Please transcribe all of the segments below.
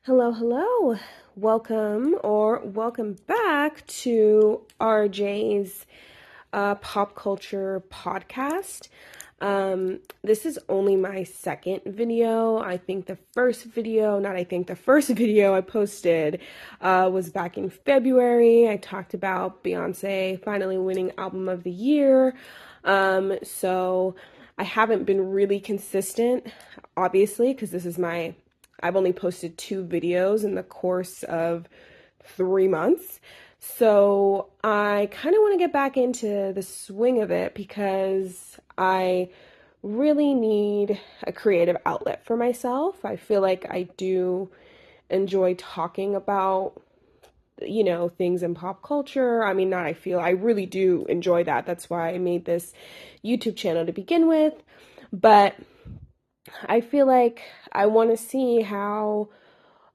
Hello, hello. Welcome back to RJ's Pop Culture Podcast. This is only my second video. The first video I posted was back in February. I talked about Beyonce finally winning Album of the Year. So I haven't been really consistent, obviously, because I've only posted 2 videos in the course of 3 months. So I kind of want to get back into the swing of it because I really need a creative outlet for myself. I feel like I do enjoy talking about, things in pop culture. I really do enjoy that. That's why I made this YouTube channel to begin with. But I feel like I want to see how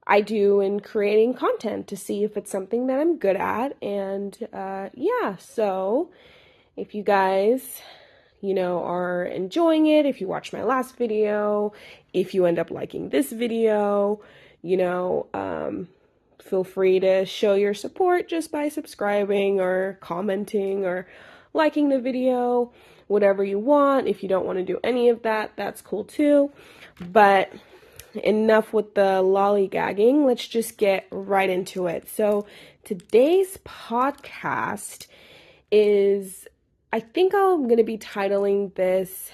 I do in creating content to see if it's something that I'm good at. And so if you guys, are enjoying it, if you watch my last video, if you end up liking this video, feel free to show your support just by subscribing or commenting or liking the video, whatever you want. If you don't want to do any of that, that's cool too. But enough with the lollygagging. Let's just get right into it. So today's podcast is, I think I'm going to be titling this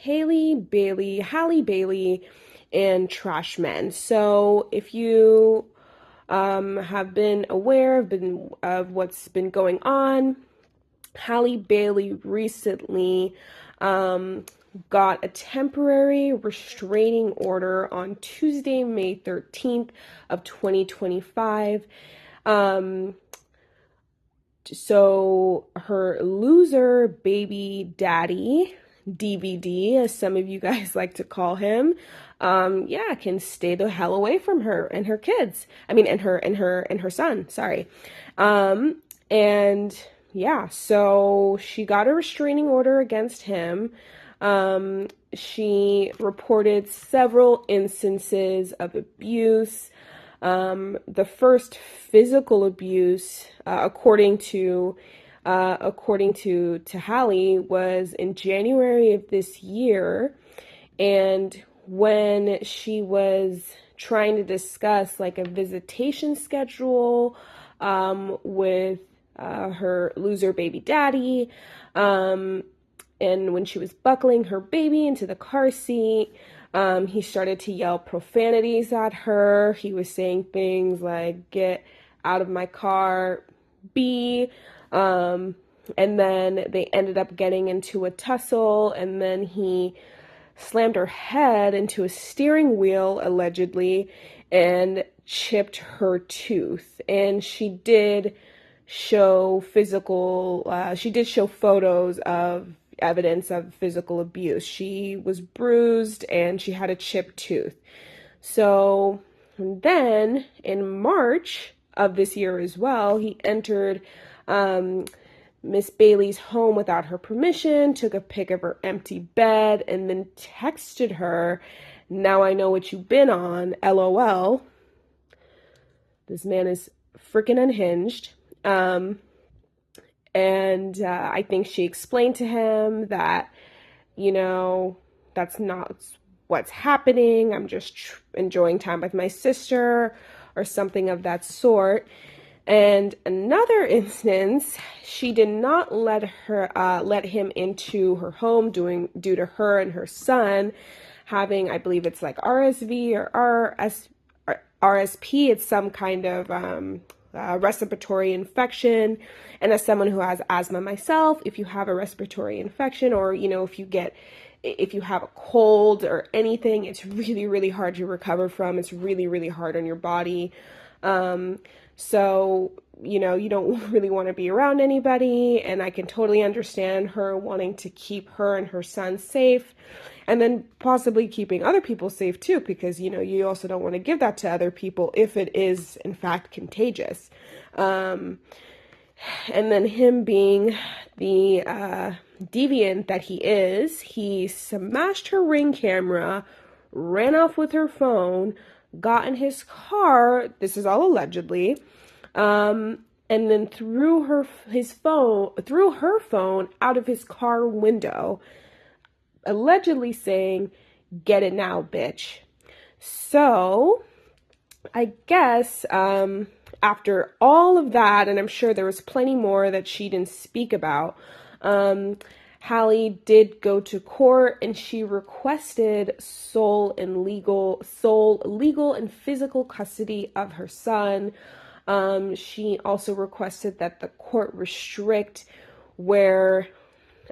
Halle Bailey and Trash Men. So if you have been aware of what's been going on, Halle Bailey recently got a temporary restraining order on Tuesday, May 13th of 2025. So her loser baby daddy, DVD, as some of you guys like to call him, can stay the hell away from her and her kids. And her son, sorry. So she got a restraining order against him. She reported several instances of abuse. The first physical abuse, according to Halle, was in January of this year, and when she was trying to discuss like a visitation schedule with her loser baby daddy, and when she was buckling her baby into the car seat, he started to yell profanities at her. He was saying things like, "Get out of my car, B." And then they ended up getting into a tussle, and then he slammed her head into a steering wheel, allegedly, and chipped her tooth. And she did show photos of evidence of physical abuse. She was bruised and she had a chipped tooth. So then in March of this year as well, he entered Miss Bailey's home without her permission, took a pic of her empty bed, and then texted her, "Now I know what you've been on, LOL." This man is freaking unhinged. I think she explained to him that, that's not what's happening. I'm just enjoying time with my sister or something of that sort. And another instance, she did not let him into her home due to her and her son having, I believe it's like RSV or RSP. It's some kind of respiratory infection. And as someone who has asthma myself, if you have a respiratory infection, or if you have a cold or anything, it's really, really hard to recover from. It's really, really hard on your body. So you don't really want to be around anybody, and I can totally understand her wanting to keep her and her son safe, and then possibly keeping other people safe too, because you also don't want to give that to other people if it is in fact contagious. And then him being the deviant that he is, he smashed her Ring camera, ran off with her phone, got in his car, this is all allegedly, and then threw her phone out of his car window, allegedly saying, "Get it now, bitch." So I guess after all of that, and I'm sure there was plenty more that she didn't speak about, Halle did go to court and she requested sole legal and physical custody of her son. She also requested that the court restrict where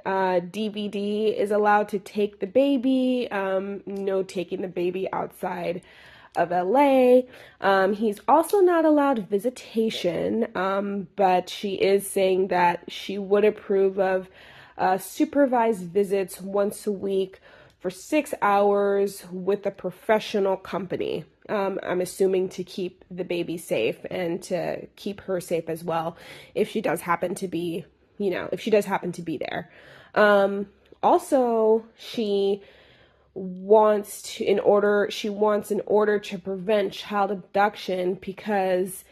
DVD is allowed to take the baby, no taking the baby outside of LA. He's also not allowed visitation, but she is saying that she would approve of supervised visits once a week for 6 hours with a professional company. I'm assuming to keep the baby safe and to keep her safe as well if she does happen to be, if she does happen to be there. Also, she wants in order to prevent child abduction because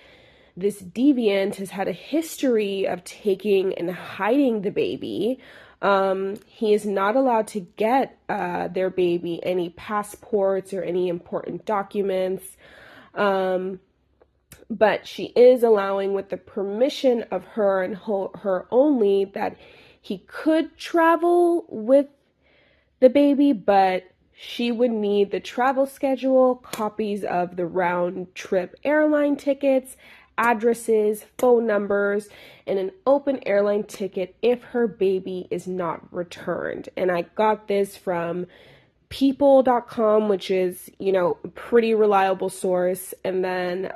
this deviant has had a history of taking and hiding the baby. He is not allowed to get their baby any passports or any important documents. But she is allowing, with the permission of her and her only, that he could travel with the baby, but she would need the travel schedule, copies of the round trip airline tickets, addresses, phone numbers, and an open airline ticket if her baby is not returned. And I got this from people.com, which is, a pretty reliable source. And then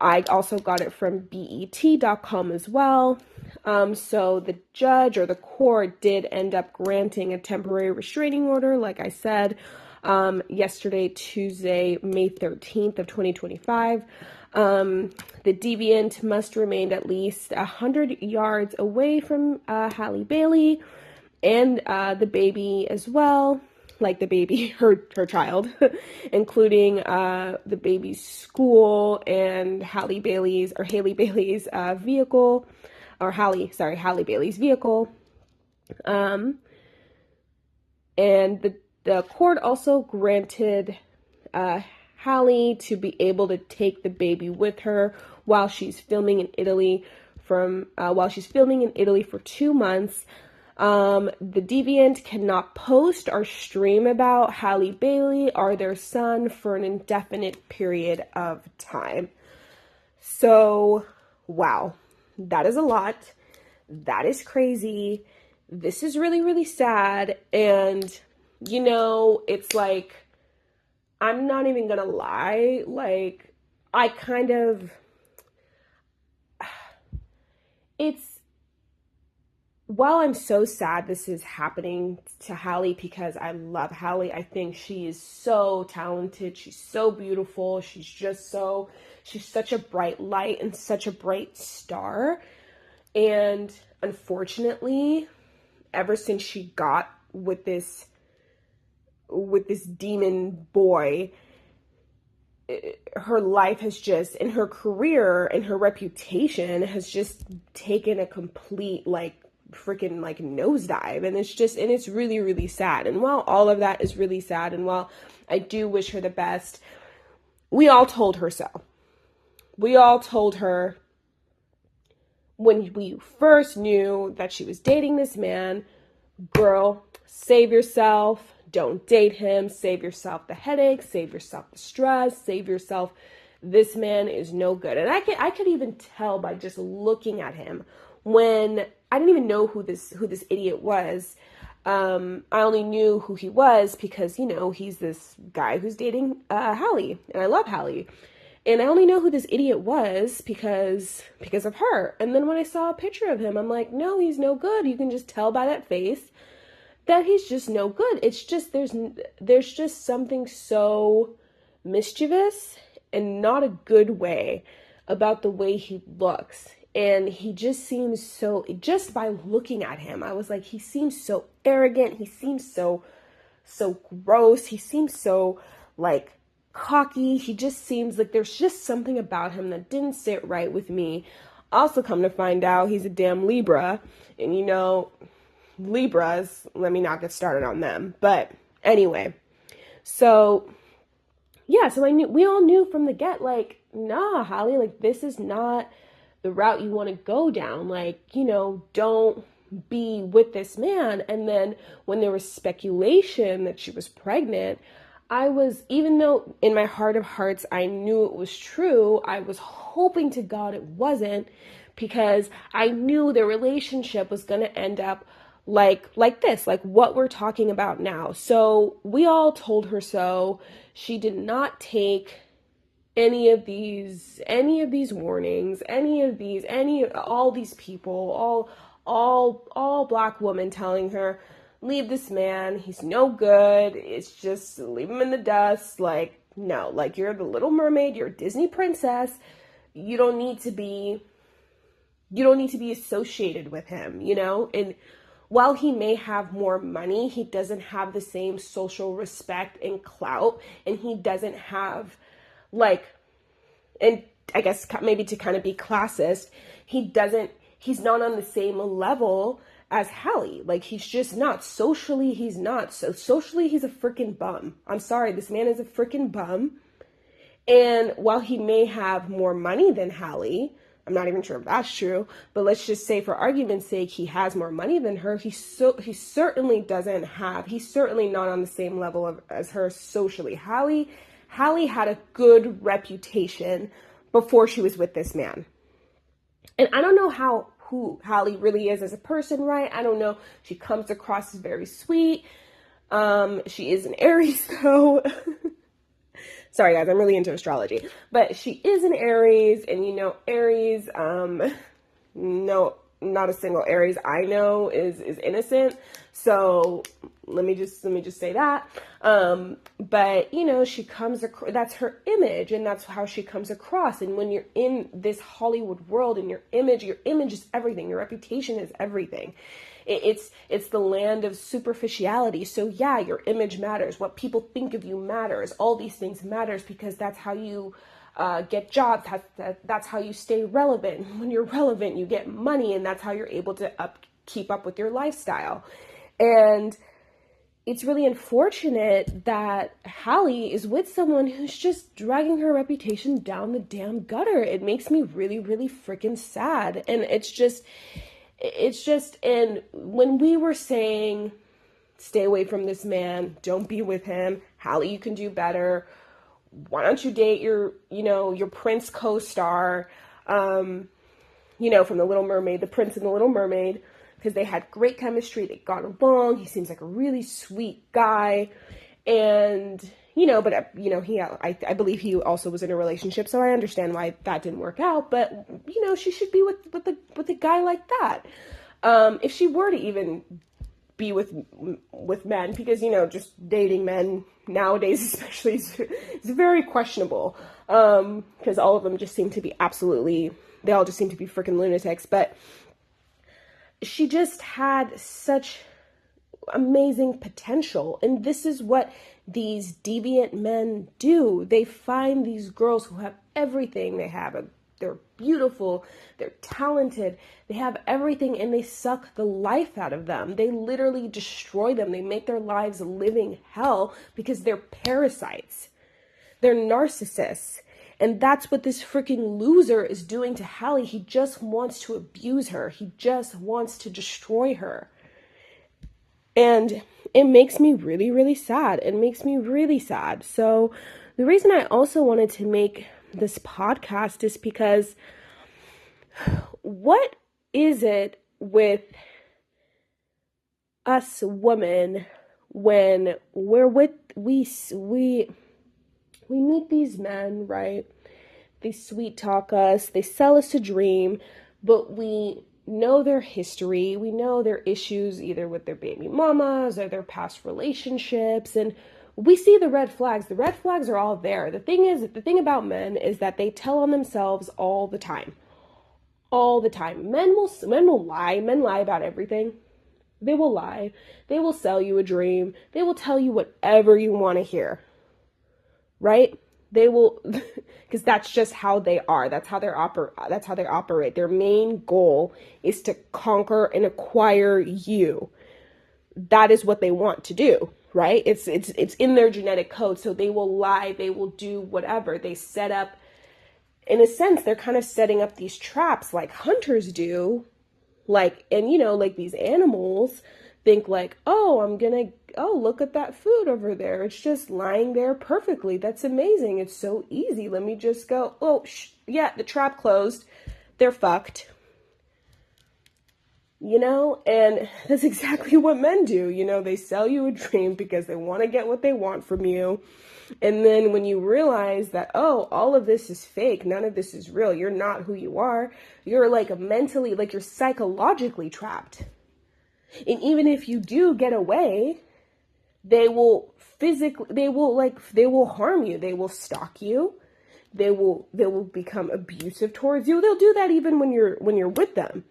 I also got it from bet.com as well. So the judge or the court did end up granting a temporary restraining order, like I said, yesterday, Tuesday, May 13th of 2025. The deviant must remain at least 100 yards away from Halle Bailey and the baby as well, like the baby, her child, including the baby's school and Halle Bailey's vehicle, or Halle Bailey's vehicle. And the court also granted Halle to be able to take the baby with her while she's filming in Italy for 2 months. The deviant cannot post or stream about Halle Bailey or their son for an indefinite period of time. So, wow, that is a lot. That is crazy. This is really, really sad. And, it's like, I'm not even gonna lie, like, while I'm so sad this is happening to Halle, because I love Halle, I think she is so talented, she's so beautiful, she's such a bright light and such a bright star. And unfortunately, ever since she got with this demon boy, her life has just, and her career and her reputation has just taken a complete, freaking nosedive. And it's really, really sad. And while all of that is really sad, and while I do wish her the best, we all told her so. We all told her when we first knew that she was dating this man, girl, save yourself. Don't date him. Save yourself the headache. Save yourself the stress. Save yourself. This man is no good. And I could even tell by just looking at him, when I didn't even know who this idiot was. I only knew who he was because, he's this guy who's dating Halle, and I love Halle. And I only know who this idiot was because of her. And then when I saw a picture of him, I'm like, no, he's no good. You can just tell by that face that he's just no good. It's just, there's just something so mischievous and not a good way about the way he looks. And he just seems so, just by looking at him, I was like, he seems so arrogant. He seems so gross. He seems so cocky. He just seems like there's just something about him that didn't sit right with me. Also, come to find out, he's a damn Libra. And you know, Libras, let me not get started on them. But anyway, so yeah, so we all knew from the get, like, nah, Halle, like, this is not the route you want to go down. Like, you know, don't be with this man. And then when there was speculation that she was pregnant, I was, even though in my heart of hearts I knew it was true, I was hoping to God it wasn't, because I knew their relationship was going to end up like this, like what we're talking about now. So we all told her so. She did not take any of these warnings, all these people, all black women telling her, leave this man, he's no good, it's just leave him in the dust. Like, no, like, you're the Little Mermaid, you're a Disney princess, you don't need to be associated with him, you know? And while he may have more money, he doesn't have the same social respect and clout, and he doesn't have, like, and I guess maybe to kind of be classist, he's not on the same level as Halle. Like, he's just not. Socially, he's not. So socially, he's a freaking bum. I'm sorry, this man is a freaking bum. And while he may have more money than Halle, I'm not even sure if that's true, but let's just say for argument's sake, he has more money than her. He certainly he's certainly not on the same level as her socially. Halle had a good reputation before she was with this man. And I don't know who Halle really is as a person, right? I don't know. She comes across as very sweet. She is an Aries, though. Sorry, guys, I'm really into astrology. But she is an Aries, and you know, Aries, no, not a single Aries I know is innocent. So let me just say that. But you know, she comes across, that's her image, and that's how she comes across. And when you're in this Hollywood world, and your image is everything. Your reputation is everything. It's the land of superficiality. So yeah, your image matters. What people think of you matters. All these things matters, because that's how you get jobs. That's how you stay relevant. When you're relevant, you get money, and that's how you're able to keep up with your lifestyle. And it's really unfortunate that Halle is with someone who's just dragging her reputation down the damn gutter. It makes me really, really freaking sad. And it's just, and when we were saying, stay away from this man, don't be with him, Halle, you can do better, why don't you date your prince co-star, from The Little Mermaid, the prince in The Little Mermaid, because they had great chemistry, they got along, he seems like a really sweet guy, and, I believe he also was in a relationship, so I understand why that didn't work out, but, she should be with a guy like that. If she were to even be with men, because, just dating men nowadays especially is very questionable, because all of them just seem to be they all just seem to be freaking lunatics, but she just had such amazing potential. And this is what these deviant men do. They find these girls who have everything. They're beautiful, they're talented, they have everything, and they suck the life out of them. They literally destroy them. They make their lives a living hell because they're parasites. They're narcissists. And that's what this freaking loser is doing to Halle. He just wants to abuse her. He just wants to destroy her. And it makes me really, really sad. It makes me really sad. So the reason I also wanted to make this podcast is because what is it with us women when we meet these men, right? They sweet talk us, they sell us a dream, but we know their history, we know their issues either with their baby mamas or their past relationships, and we see the red flags. The red flags are all there. The thing about men is that they tell on themselves all the time. All the time. Men will lie. Men lie about everything. They will lie. They will sell you a dream. They will tell you whatever you want to hear. Right? They will, because that's just how they are. That's how they operate. Their main goal is to conquer and acquire you. That is what they want to do, right? It's in their genetic code. So they will lie, they will do whatever. They set up, in a sense, they're kind of setting up these traps like hunters do. Like, and like these animals think like, oh, look at that food over there. It's just lying there perfectly. That's amazing. It's so easy. Let me just go, oh, yeah, the trap closed. They're fucked. And that's exactly what men do. They sell you a dream because they want to get what they want from you. And then when you realize that, oh, all of this is fake, none of this is real, you're not who you are, you're like mentally, like you're psychologically trapped. And even if you do get away, they will harm you. They will stalk you. They will become abusive towards you. They'll do that even when you're with them.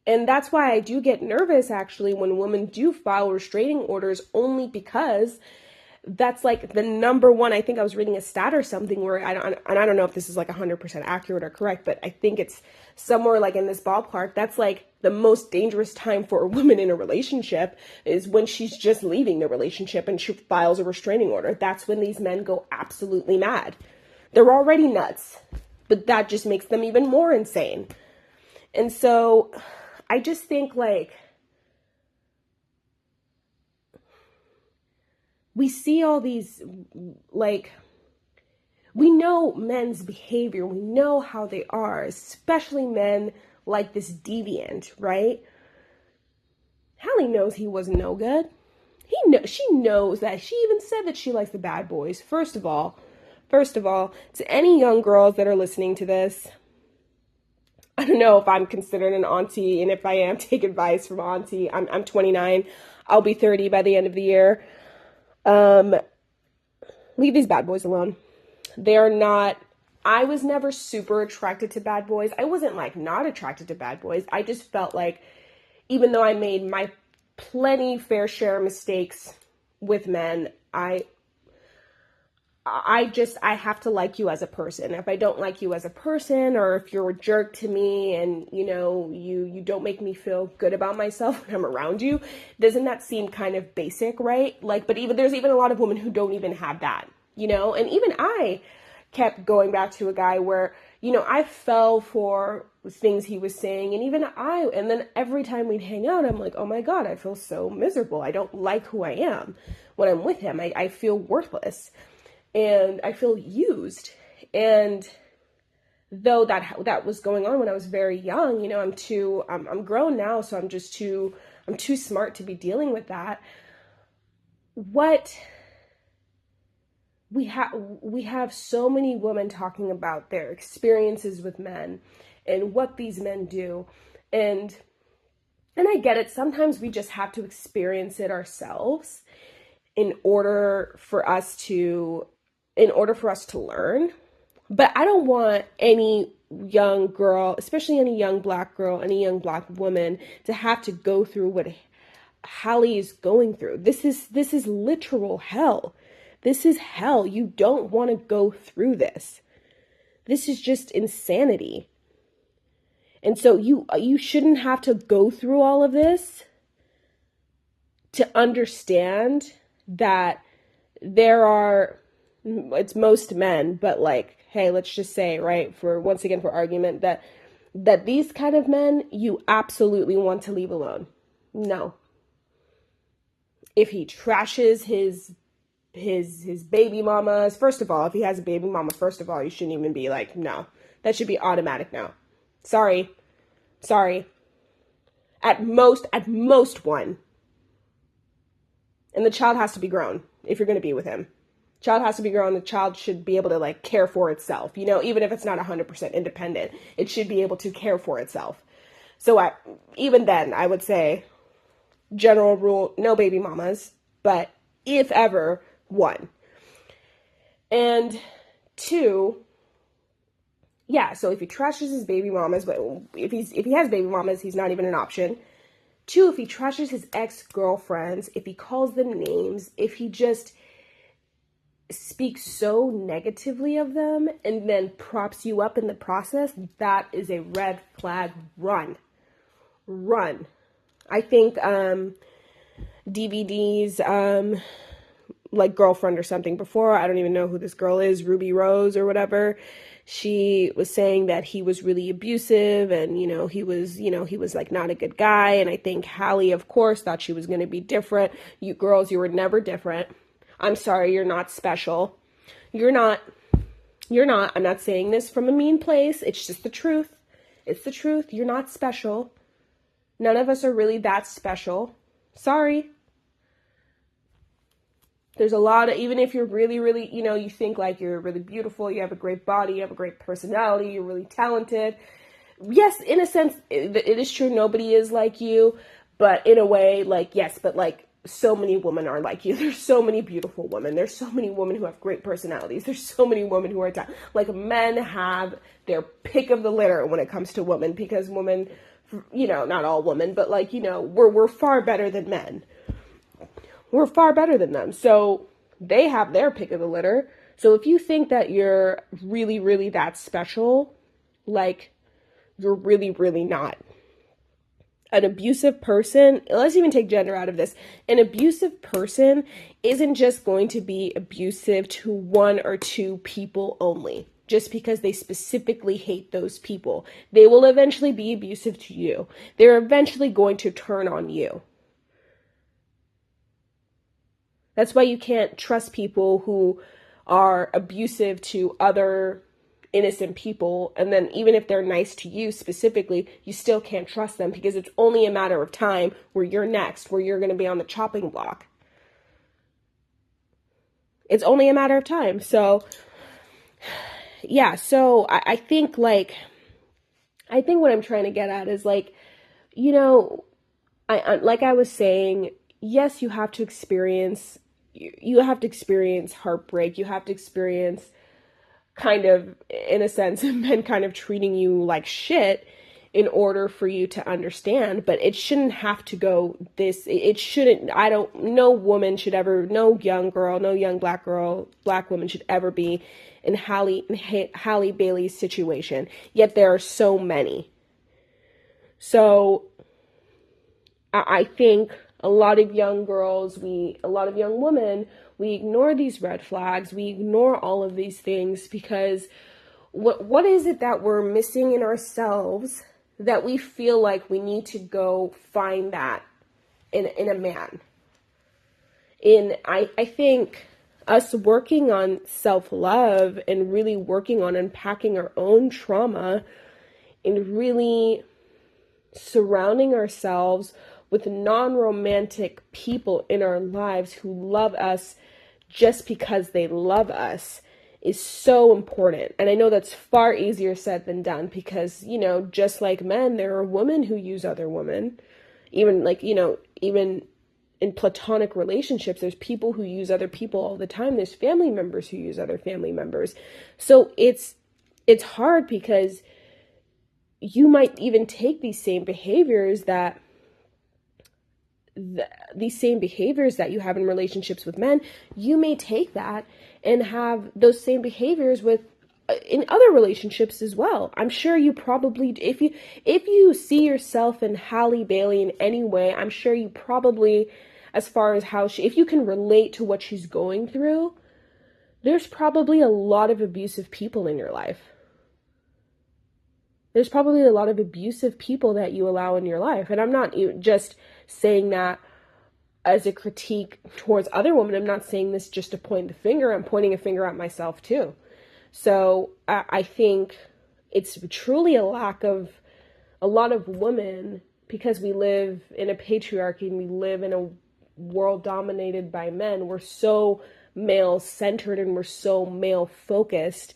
And that's why I do get nervous, actually, when women do file restraining orders, only because that's like the number one. I think I was reading a stat or something where I don't know if this is like 100% accurate or correct, but I think it's somewhere like in this ballpark. That's like the most dangerous time for a woman in a relationship is when she's just leaving the relationship and she files a restraining order. That's when these men go absolutely mad. They're already nuts, but that just makes them even more insane. And so I just think like we see all these, like, we know men's behavior. We know how they are, especially men like this deviant, right? Halle knows he was no good. She knows that. She even said that she likes the bad boys. First of all, to any young girls that are listening to this, I don't know if I'm considered an auntie, and if I am, take advice from auntie. I'm 29. I'll be 30 by the end of the year. Leave these bad boys alone. They're not, I was never super attracted to bad boys. I wasn't like not attracted to bad boys. I just felt like, even though I made my plenty fair share of mistakes with men, I have to like you as a person. If I don't like you as a person, or if you're a jerk to me and, you don't make me feel good about myself when I'm around you, doesn't that seem kind of basic, right? Like, but there's even a lot of women who don't even have that, and even I kept going back to a guy where, I fell for things he was saying, and then every time we'd hang out, I'm like, oh my God, I feel so miserable. I don't like who I am when I'm with him. I feel worthless. And I feel used. And though that was going on when I was very young, I'm grown now, so I'm too smart to be dealing with that. We have so many women talking about their experiences with men and what these men do. And I get it. Sometimes we just have to experience it ourselves in order for us to learn. But I don't want any young girl, especially any young black girl, any young black woman, to have to go through what Halle is going through. This is literal hell. This is hell. You don't want to go through this. This is just insanity. And so you shouldn't have to go through all of this to understand that it's most men, but like, hey, let's just say, right, for argument, that these kind of men, you absolutely want to leave alone. No. If he trashes his baby mamas, first of all, if he has a baby mama, first of all, you shouldn't even be like, no. That should be automatic now. Sorry. At most one. And the child has to be grown if you're going to be with him. Child has to be grown. The child should be able to like care for itself, even if it's not 100% independent, it should be able to care for itself. So even then I would say general rule, no baby mamas, but if ever, one. And two, yeah, so if he trashes his baby mamas, but if he has baby mamas, he's not even an option. Two, if he trashes his ex-girlfriends, if he calls them names, if he just speaks so negatively of them and then props you up in the process, that is a red flag. Run. I think DVD's like Girlfriend or something before, I don't even know who this girl is, Ruby Rose or whatever, she was saying that he was really abusive and, he was like not a good guy. And I think Halle, of course, thought she was going to be different. You girls, you were never different. I'm sorry, you're not special. You're not. I'm not saying this from a mean place. It's just the truth. It's the truth. You're not special. None of us are really that special. Sorry. There's a lot of, even if you're really, really, you think like you're really beautiful, you have a great body, you have a great personality, you're really talented. Yes, in a sense, it is true, nobody is like you, but in a way, like, yes, but like, so many women are like you. There's so many beautiful women. There's so many women who have great personalities. There's so many women who are like, men have their pick of the litter when it comes to women, because women, not all women, but like, we're far better than men. We're far better than them. So they have their pick of the litter. So if you think that you're really, really that special, like, you're really, really not. An abusive person, let's even take gender out of this. An abusive person isn't just going to be abusive to one or two people only, just because they specifically hate those people. They will eventually be abusive to you. They're eventually going to turn on you. That's why you can't trust people who are abusive to other innocent people. And then even if they're nice to you specifically, you still can't trust them, because it's only a matter of time where you're next, where you're going to be on the chopping block. It's only a matter of time. So, yeah. So I think what I'm trying to get at is like, like I was saying, yes, you have to experience heartbreak. You have to experience kind of, in a sense, men kind of treating you like shit in order for you to understand. But it shouldn't have to go this, it shouldn't, no woman should ever, no young girl, no young black woman should ever be in Halle Bailey's situation. Yet there are so many. So I think a lot of young girls, a lot of young women, we ignore these red flags. We ignore all of these things because what is it that we're missing in ourselves that we feel like we need to go find that in a man? I think us working on self-love and really working on unpacking our own trauma and really surrounding ourselves with non-romantic people in our lives who love us just because they love us is so important. And I know that's far easier said than done because, just like men, there are women who use other women. Even even in platonic relationships, there's people who use other people all the time. There's family members who use other family members. So it's hard because you might even take these same behaviors that you have in relationships with men, you may take that and have those same behaviors in other relationships as well. I'm sure you probably, if you see yourself in Halle Bailey in any way, I'm sure you probably, as far as if you can relate to what she's going through, there's probably a lot of abusive people in your life. There's probably a lot of abusive people that you allow in your life. And I'm not just saying that as a critique towards other women. I'm not saying this just to point the finger. I'm pointing a finger at myself too. So I think it's truly a lack of a lot of women, because we live in a patriarchy and we live in a world dominated by men. We're so male-centered and we're so male-focused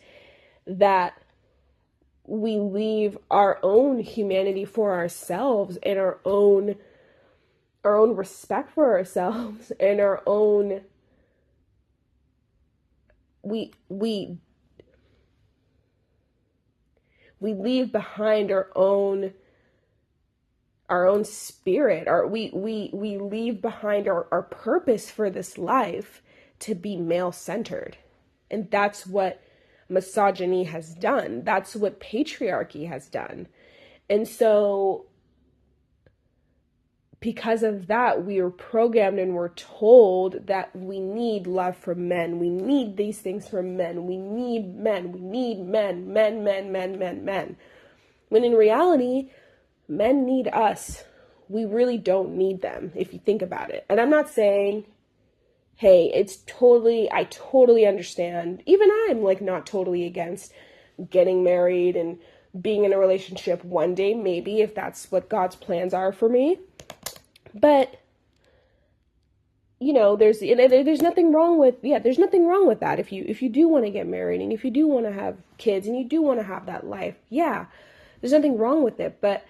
that we leave our own humanity for ourselves and our own respect for ourselves and our own we leave behind our own spirit, we leave behind our purpose for this life to be male-centered. And that's what misogyny has done. That's what patriarchy has done. And so because of that, we are programmed and we're told that we need love from men. We need these things from men. We need men. We need men, men, men, men, men, men. When in reality, men need us. We really don't need them, if you think about it. And I'm not saying, hey, I totally understand. Even I'm like not totally against getting married and being in a relationship one day, maybe, if that's what God's plans are for me. But, you know, there's nothing wrong with that. If you do want to get married and if you do want to have kids and you do want to have that life, yeah, there's nothing wrong with it. But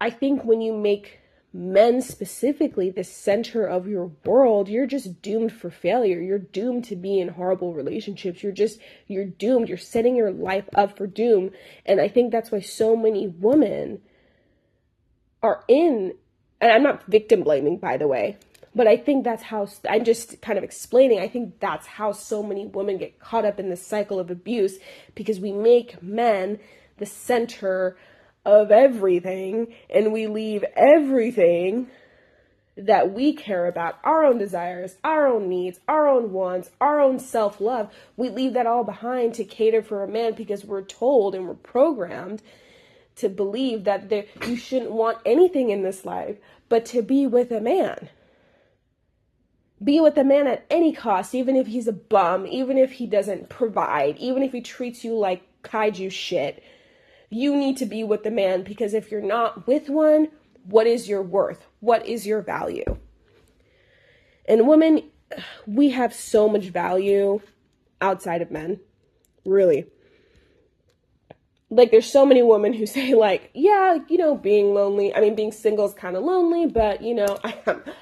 I think when you make men specifically the center of your world, you're just doomed for failure. You're doomed to be in horrible relationships. You're doomed. You're setting your life up for doom. And I think that's why so many women are in, and I'm not victim blaming, by the way, but I think that's how, I'm just kind of explaining, I think that's how so many women get caught up in this cycle of abuse, because we make men the center of everything, and we leave everything that we care about, our own desires, our own needs, our own wants, our own self-love, we leave that all behind to cater for a man, because we're told and we're programmed to believe that you shouldn't want anything in this life but to be with a man. Be with a man at any cost, even if he's a bum, even if he doesn't provide, even if he treats you like kaiju shit. You need to be with the man, because if you're not with one, what is your worth? What is your value? And women, we have so much value outside of men, really. Like, there's so many women who say, like, yeah, you know, being single is kind of lonely, but, you know,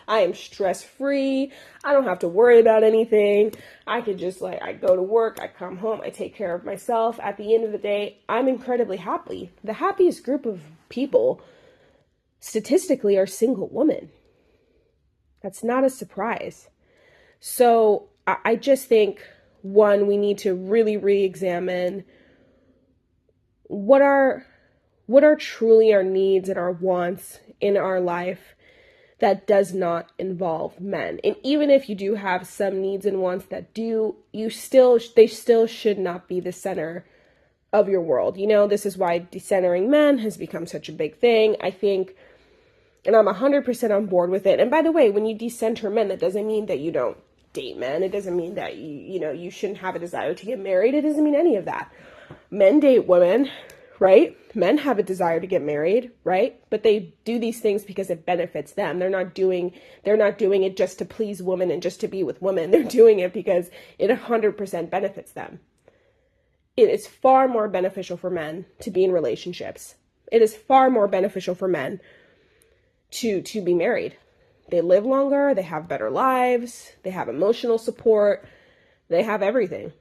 I am stress-free. I don't have to worry about anything. I could just, like, I go to work, I come home, I take care of myself. At the end of the day, I'm incredibly happy. The happiest group of people, statistically, are single women. That's not a surprise. So I just think, one, we need to really re-examine what are truly our needs and our wants in our life that does not involve men. And even if you do have some needs and wants that do, they still should not be the center of your world. You know, this is why decentering men has become such a big thing, I think, and I'm 100% on board with it. And by the way, when you decenter men, that doesn't mean that you don't date men. It doesn't mean that you shouldn't have a desire to get married. It doesn't mean any of that. Men date women, right? Men have a desire to get married, right? But they do these things because it benefits them. They're not doing it just to please women and just to be with women. They're doing it because it 100% benefits them. It is far more beneficial for men to be in relationships. It is far more beneficial for men to be married. They live longer, they have better lives, they have emotional support, they have everything.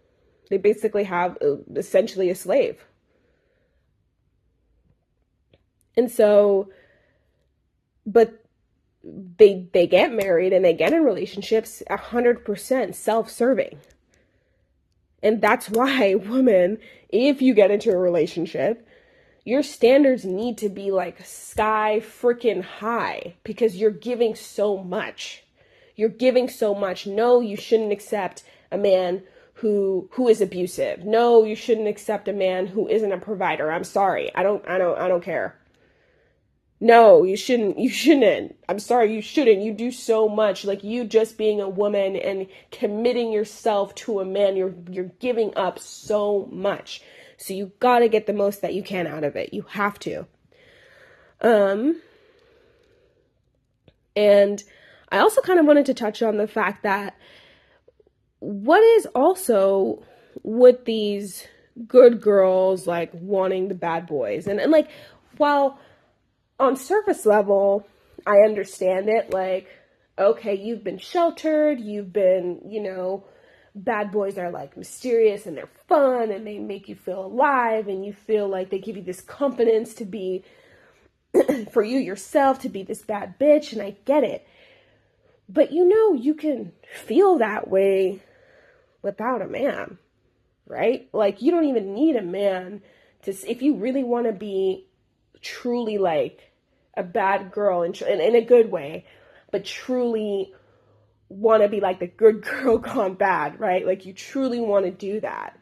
They basically have essentially a slave. And so, but they get married and they get in relationships 100% self-serving. And that's why women, if you get into a relationship, your standards need to be like sky freaking high, because you're giving so much. You're giving so much. No, you shouldn't accept a man who is abusive. No, you shouldn't accept a man who isn't a provider. I'm sorry. I don't care. No, you shouldn't. I'm sorry, you shouldn't. You do so much. Like, you just being a woman and committing yourself to a man, you're giving up so much. So you gotta get the most that you can out of it. You have to. And I also kind of wanted to touch on the fact that what is also with these good girls, like, wanting the bad boys. And like, while on surface level, I understand it. Like, okay, you've been sheltered. You've been, bad boys are like mysterious and they're fun and they make you feel alive and you feel like they give you this confidence to be, for you yourself, to be this bad bitch. And I get it. But you can feel that way without a man, right? Like, you don't even need a man if you really want to be truly like a bad girl in a good way, but truly want to be like the good girl gone bad, right? Like, you truly want to do that.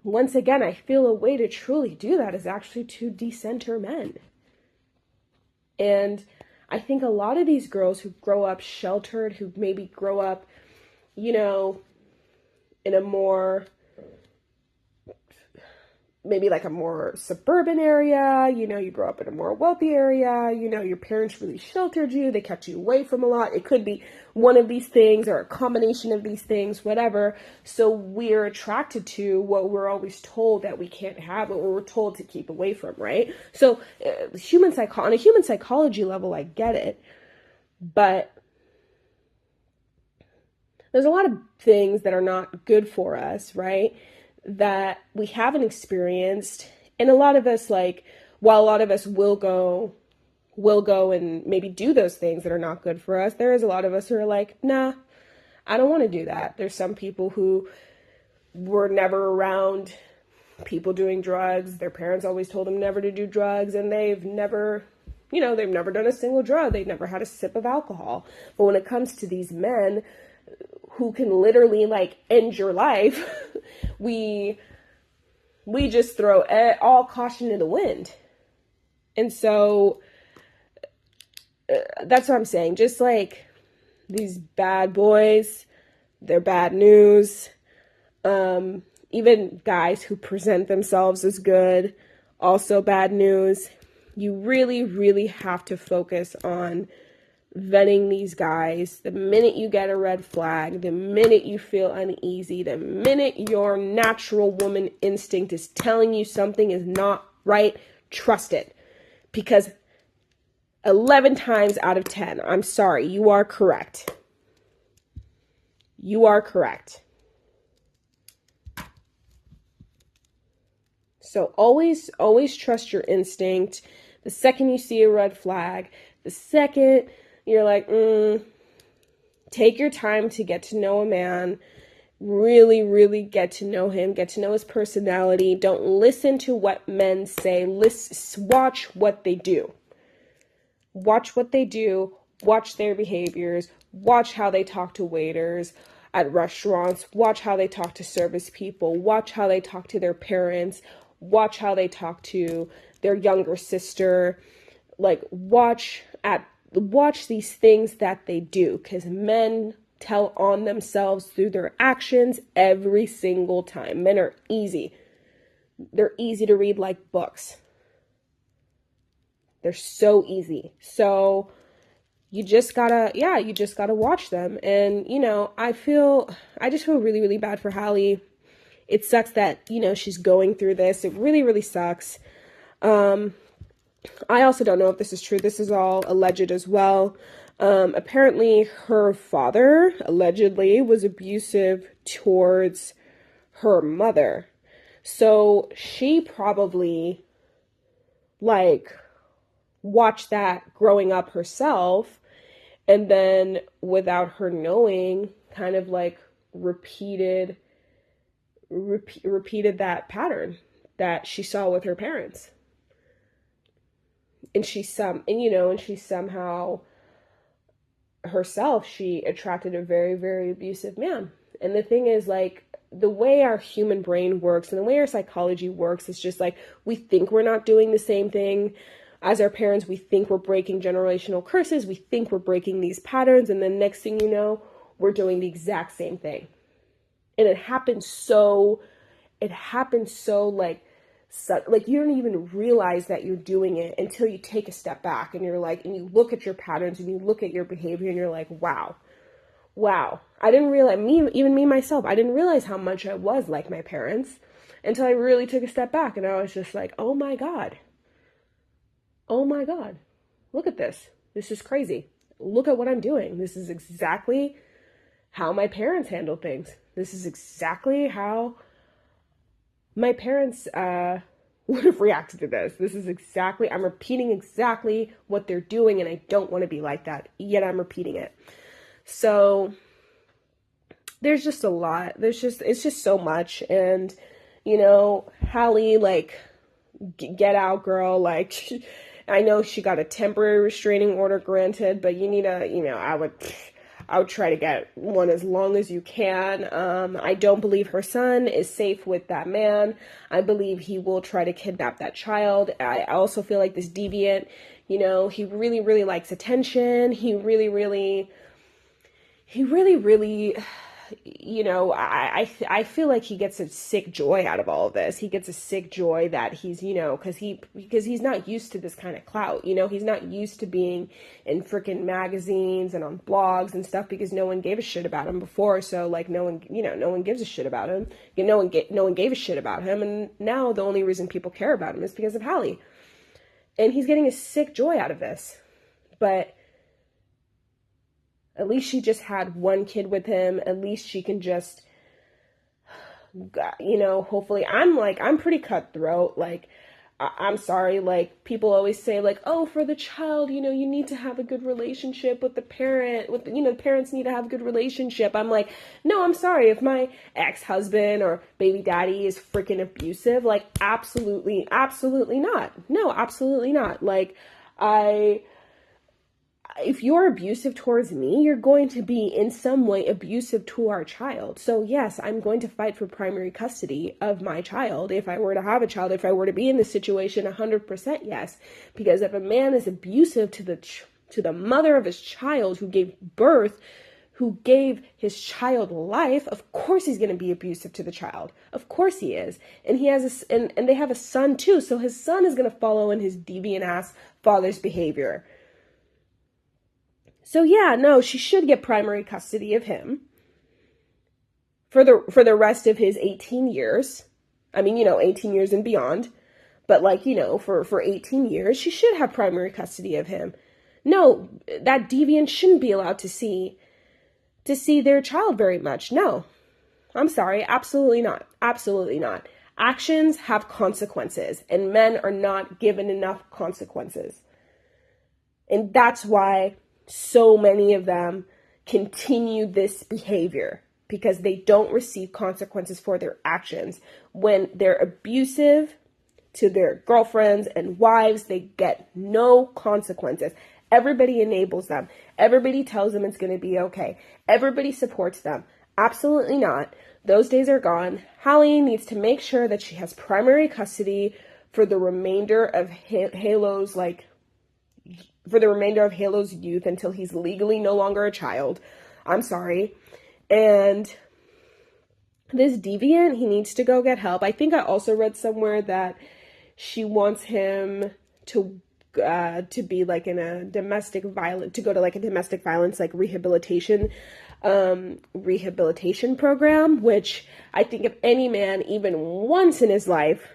Once again, I feel a way to truly do that is actually to decenter men. And I think a lot of these girls who grow up sheltered, who maybe grow up, in a more, maybe like a more suburban area, you grow up in a more wealthy area, your parents really sheltered you, they kept you away from a lot. It could be one of these things or a combination of these things, whatever. So we're attracted to what we're always told that we can't have, what we're told to keep away from, right? So on a human psychology level, I get it. But there's a lot of things that are not good for us, right? That we haven't experienced. And a lot of us, like, while a lot of us will go and maybe do those things that are not good for us, there is a lot of us who are like, nah, I don't want to do that. There's some people who were never around people doing drugs. Their parents always told them never to do drugs, and they've never done a single drug. They've never had a sip of alcohol. But when it comes to these men who can literally like end your life, we just throw all caution to the wind. And so that's what I'm saying. Just like these bad boys, they're bad news. Even guys who present themselves as good, also bad news. You really, really have to focus on vetting these guys. The minute you get a red flag, the minute you feel uneasy, the minute your natural woman instinct is telling you something is not right, trust it. Because 11 times out of 10, I'm sorry, you are correct. You are correct. So always trust your instinct. The second you see a red flag, the second you're like, take your time to get to know a man. Really, really get to know him. Get to know his personality. Don't listen to what men say. Watch what they do. Watch what they do. Watch their behaviors. Watch how they talk to waiters at restaurants. Watch how they talk to service people. Watch how they talk to their parents. Watch how they talk to their younger sister. Like, watch these things that they do, because men tell on themselves through their actions every single time. Men are easy. They're easy to read like books. They're so easy. So you just gotta watch them. And, I just feel really, really bad for Halle. It sucks that, she's going through this. It really, really sucks. I also don't know if this is true. This is all alleged as well. Apparently her father allegedly was abusive towards her mother. So she probably watched that growing up herself, and then without her knowing, kind of repeated that pattern that she saw with her parents. And she somehow herself, she attracted a very, very abusive man. And the thing is, the way our human brain works and the way our psychology works is just we think we're not doing the same thing as our parents. We think we're breaking generational curses. We think we're breaking these patterns. And then next thing you know, we're doing the exact same thing. And it happens so you don't even realize that you're doing it until you take a step back and you're and you look at your patterns and you look at your behavior and you're like, wow. I didn't realize, me myself, I didn't realize how much I was like my parents until I really took a step back. And I was just like, oh my God, look at this. This is crazy. Look at what I'm doing. This is exactly how my parents handle things. This is exactly how my parents would have reacted to this. This is exactly, I'm repeating exactly what they're doing, and I don't want to be like that, yet I'm repeating it. So there's just a lot. It's just so much. And, you know, Halle, like, get out, girl. Like, I know she got a temporary restraining order granted, but you need a, you know, I would try to get one as long as you can. I don't believe her son is safe with that man. I believe he will try to kidnap that child. I also feel like this deviant, you know, he really, really likes attention. He really, you know, I feel like he gets a sick joy out of all of this. He gets a sick joy that he's, you know, because he's not used to this kind of clout. You know, he's not used to being in freaking magazines and on blogs and stuff, because no one gave a shit about him before. So like, no one gives a shit about him. No one gave a shit about him, and now the only reason people care about him is because of Halle. And he's getting a sick joy out of this. But at least she just had one kid with him. At least she can just, you know, hopefully, I'm pretty cutthroat. Like, I'm sorry. Like, people always say, like, oh, for the child, you know, you need to have a good relationship with the parent. You know, the parents need to have a good relationship. I'm like, no, I'm sorry. If my ex-husband or baby daddy is freaking abusive, like, absolutely not. No, absolutely not. Like, if you're abusive towards me, you're going to be in some way abusive to our child. So yes, I'm going to fight for primary custody of my child. If I were to have a child, if I were to be in this situation, 100% yes. Because if a man is abusive to the mother of his child who gave birth, who gave his child life, of course he's going to be abusive to the child. Of course he is. And he has and they have a son too. So his son is going to follow in his deviant ass father's behavior. So yeah, no, she should get primary custody of him for the rest of his 18 years. I mean, you know, 18 years and beyond. But like, you know, for 18 years, she should have primary custody of him. No, that deviant shouldn't be allowed to see their child very much. No. I'm sorry, absolutely not. Absolutely not. Actions have consequences, and men are not given enough consequences. And that's why so many of them continue this behavior, because they don't receive consequences for their actions. When they're abusive to their girlfriends and wives, they get no consequences. Everybody enables them. Everybody tells them it's going to be okay. Everybody supports them. Absolutely not. Those days are gone. Halle needs to make sure that she has primary custody for the remainder of Halo's youth until he's legally no longer a child. I'm sorry. And this deviant, he needs to go get help. I think I also read somewhere that she wants him to be like in a domestic violence, to go to like a domestic violence like rehabilitation program, which I think if any man even once in his life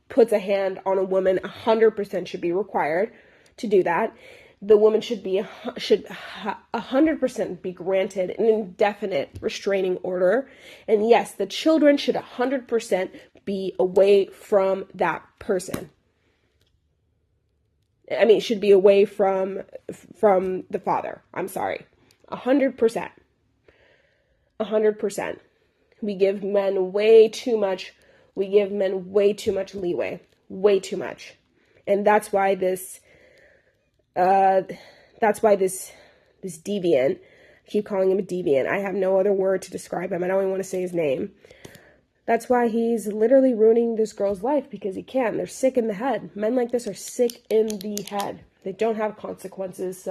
puts a hand on a woman, 100% should be required to do that. The woman should 100% be granted an indefinite restraining order. And yes, the children should 100% be away from that person. I mean, should be away from the father. I'm sorry. 100%. 100%. We give men way too much leeway. Way too much. And that's why this deviant, I keep calling him a deviant. I have no other word to describe him. I don't even want to say his name. That's why he's literally ruining this girl's life, because he can. They're sick in the head. Men like this are sick in the head. They don't have consequences,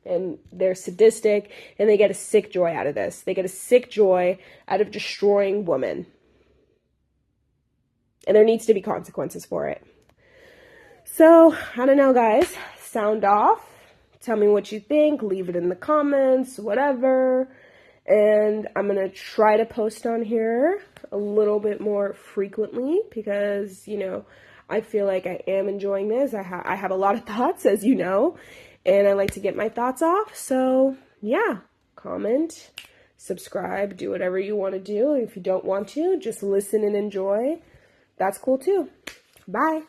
and they're sadistic, and they get a sick joy out of this. They get a sick joy out of destroying women. And there needs to be consequences for it. So, I don't know, guys. Sound off. Tell me what you think. Leave it in the comments, whatever. And I'm going to try to post on here a little bit more frequently, because, you know, I feel like I am enjoying this. I have a lot of thoughts, as you know, and I like to get my thoughts off. So, yeah, comment, subscribe, do whatever you want to do. If you don't want to, just listen and enjoy. That's cool too. Bye.